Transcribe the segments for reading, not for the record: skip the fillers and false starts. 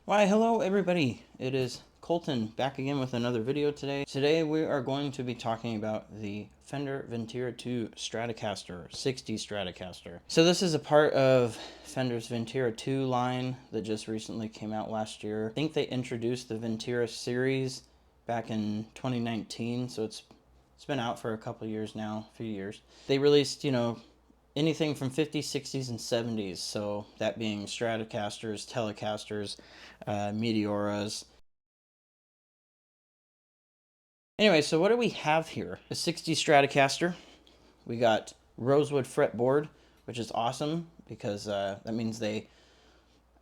Why, hello everybody. It is Colton back again with another video today. Today we are going to be talking about the Fender Vintera 2 Stratocaster, 60 Stratocaster. So this is a part of Fender's Vintera 2 line that just recently came out last year. I think they introduced the Vintera series back in 2019, so it's been out for a couple years now, a few years. They released, anything from 50s, 60s, and 70s. So that being Stratocasters, Telecasters, Meteoras. Anyway, so what do we have here? A 60 Stratocaster. We got rosewood fretboard, which is awesome because that means they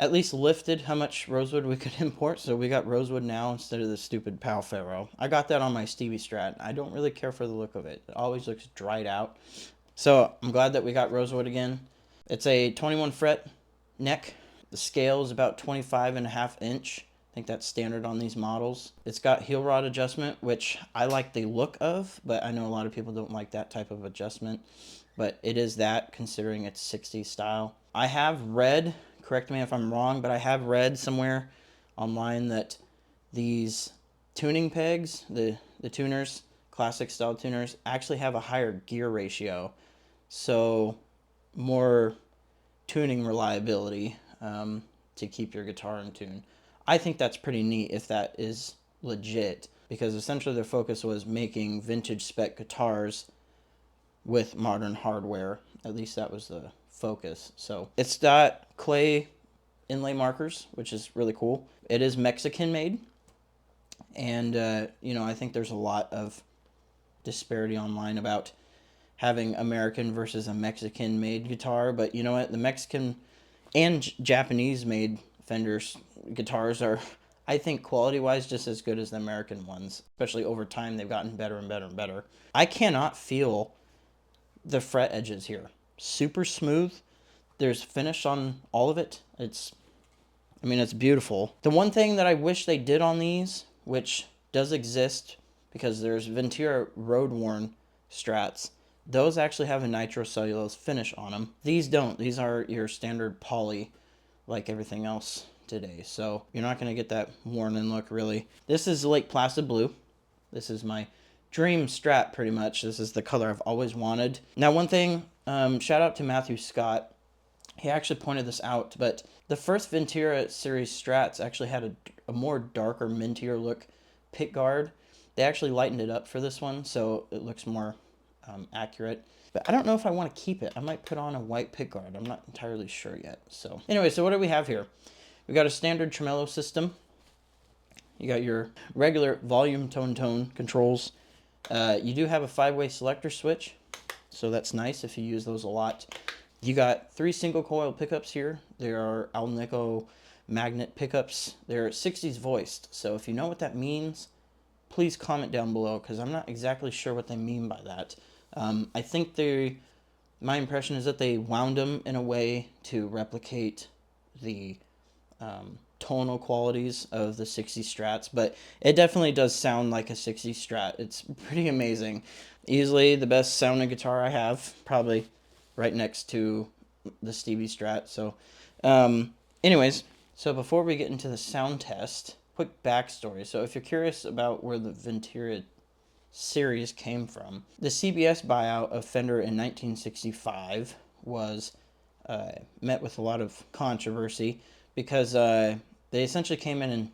at least lifted how much rosewood we could import. So we got rosewood now instead of the stupid Pal Ferro. I got that on my Stevie Strat. I don't really care for the look of it. It always looks dried out. So I'm glad that we got rosewood again. It's a 21 fret neck. The scale is about 25.5 inch. I think that's standard on these models. It's got heel rod adjustment, which I like the look of, but I know a lot of people don't like that type of adjustment. But it is that, considering it's 60s style. I have read, correct me if I'm wrong, but I have read somewhere online that these tuning pegs, the tuners, classic style tuners, actually have a higher gear ratio. So more tuning reliability to keep your guitar in tune. I think that's pretty neat if that is legit, because essentially their focus was making vintage spec guitars with modern hardware. At least that was the focus. So it's got clay inlay markers, which is really cool. It is Mexican made, and I think there's a lot of disparity online about having American versus a Mexican made guitar, but you know what, the Mexican and Japanese made Fender's guitars are, I think, quality wise just as good as the American ones. Especially over time, they've gotten better and better and better. I cannot feel the fret edges here. Super smooth. There's finish on all of it. It's beautiful. The one thing that I wish they did on these, which does exist because there's Vintera road worn strats, those actually have a nitrocellulose finish on them. These don't. These are your standard poly, like everything else today. So you're not going to get that worn in look, really. This is Lake Placid Blue. This is my dream Strat, pretty much. This is the color I've always wanted. Now, one thing, shout out to Matthew Scott. He actually pointed this out, but the first Vintera series Strats actually had a more darker, mintier look pick guard. They actually lightened it up for this one, so it looks more accurate. But I don't know if I want to keep it. I might put on a white pick guard. I'm not entirely sure yet. So anyway, so what do we have here? We got a standard tremolo system. You got your regular volume tone controls. You do have a 5-way selector switch, so that's nice if you use those a lot. You got 3 single coil pickups here. They are Alnico magnet pickups. They're 60s voiced, so if you know what that means, please comment down below, because I'm not exactly sure what they mean by that. I think my impression is that they wound them in a way to replicate the tonal qualities of the 60 Strats, but it definitely does sound like a 60 Strat. It's pretty amazing. Easily the best sounding guitar I have, probably right next to the Stevie Strat. So anyways, so before we get into the sound test, quick backstory. So if you're curious about where the Vintera series came from, the CBS buyout of Fender in 1965 was met with a lot of controversy because they essentially came in and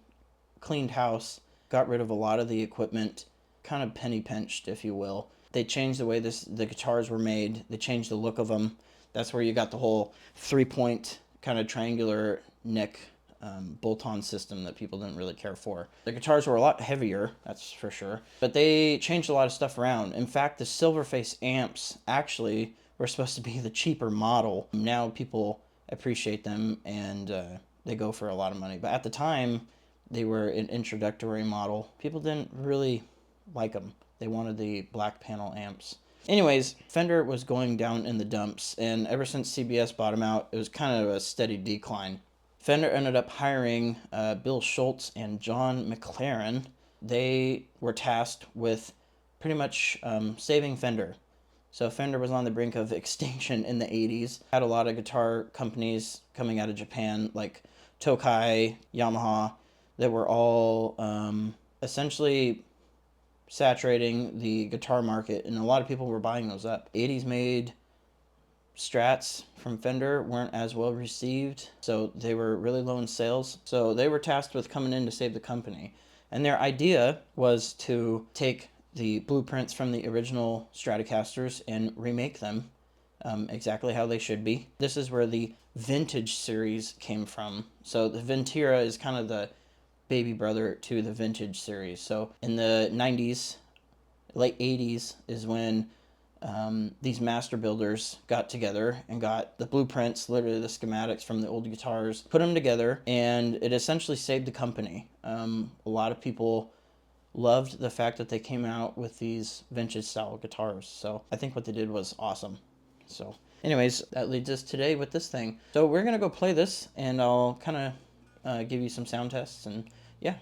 cleaned house, got rid of a lot of the equipment, kind of penny pinched, if you will. They changed the way the guitars were made. They changed the look of them. That's where you got the whole 3-point kind of triangular neck bolt-on system that people didn't really care for. The guitars were a lot heavier, that's for sure, but they changed a lot of stuff around. In fact, the Silverface amps actually were supposed to be the cheaper model. Now people appreciate them and they go for a lot of money, but at the time they were an introductory model. People didn't really like them. They wanted the black panel amps. Anyways, Fender was going down in the dumps, and ever since CBS bought them out, it was kind of a steady decline. Fender ended up hiring Bill Schultz and John McLaren. They were tasked with pretty much saving Fender. So Fender was on the brink of extinction in the 80s. Had a lot of guitar companies coming out of Japan, like Tokai, Yamaha, that were all essentially saturating the guitar market, and a lot of people were buying those up. 80s made Strats from Fender weren't as well received, so they were really low in sales. So they were tasked with coming in to save the company. And their idea was to take the blueprints from the original Stratocasters and remake them exactly how they should be. This is where the vintage series came from. So the Vintera is kind of the baby brother to the vintage series. So in the 90s, late 80s is when these master builders got together and got the blueprints, literally the schematics from the old guitars, put them together, and it essentially saved the company. A lot of people loved the fact that they came out with these vintage style guitars. So I think what they did was awesome. So anyways, that leads us today with this thing. So we're going to go play this, and I'll kind of give you some sound tests, and yeah.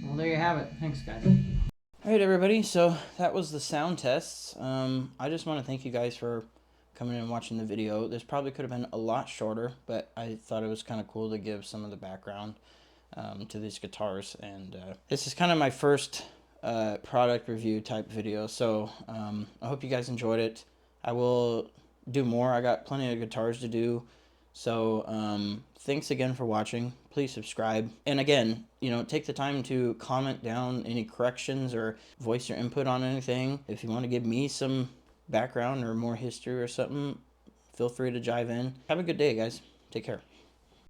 Well, there you have it. Thanks, guys. All right, everybody. So that was the sound tests. I just want to thank you guys for coming in and watching the video. This probably could have been a lot shorter, but I thought it was kind of cool to give some of the background to these guitars. And this is kind of my first product review type video. So I hope you guys enjoyed it. I will do more. I got plenty of guitars to do. So thanks again for watching. Please subscribe. And again, take the time to comment down any corrections or voice your input on anything. If you want to give me some background or more history or something, feel free to jive in. Have a good day, guys. Take care.